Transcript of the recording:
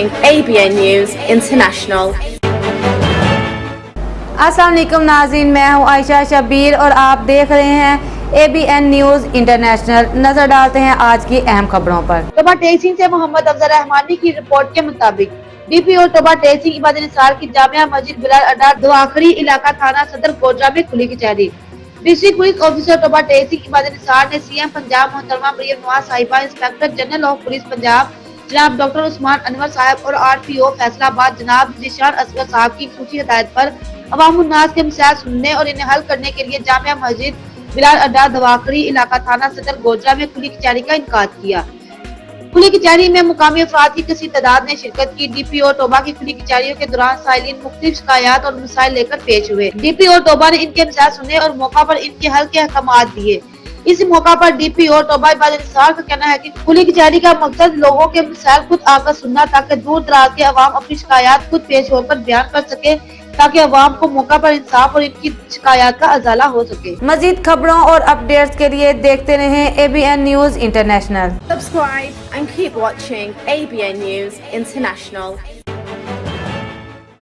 ABN News International. अस्सलाम वालेकुम नाज़रीन, मैं हूँ आयशा शबीर और आप देख रहे हैं ABN न्यूज़ इंटरनेशनल। नजर डालते हैं आज की अहम खबरों पर। टोबा टेसिंग से मोहम्मद अफजल रहमानी की रिपोर्ट के मुताबिक DPO टोबा टेसिंग इबादत निसार की जामिया मस्जिद बिलाल अड्डा दवाखरी इलाका थाना सदर गोजरा में खुली कचहरी। डिस्ट्रिक्ट पुलिस ऑफिसर टोबा टेसिंग इबादत निसार ने CM पंजाब मोहतरमा मरियम नवाज साहिबा, inspector general of police Punjab जनाब डॉक्टर उस्मान अनवर साहब और RPO फैसलाबाद जनाब जिशान असगर साहब की खुशी हिदायत पर अवामुन्नास के मसाइल सुनने और इन्हें हल करने के लिए जामिया मस्जिद बिलाल अड्डा दवाखरी इलाका थाना सदर गोजरा में खुली कचहरी का इनकाद किया। खुली कचहरी में मुकामी अफराद की कसीर तादाद ने शिरकत की। DPO टोबा की खुली कचहरियों के दौरान साइलिन मुख्तलिफ शिकायत और मसाइल लेकर पेश हुए। DPO टोबा ने इनके मसाइल सुने और मौका पर इनके हल के अहकामात दिए। इस मौका पर DPO टोबा इबादत निसार का कहना है कि खुली कचहरी का मकसद लोगों के मसाइल खुद आकर सुनना, ताकि दूर दराज के अवाम अपनी शिकायत खुद पेश होकर बयान कर सके, ताकि अवाम को मौका पर इंसाफ और इनकी शिकायत का अजाला हो सके। मजीद खबरों और अपडेट्स के लिए देखते रहें ABN news international. Subscribe and keep watching ABN News International.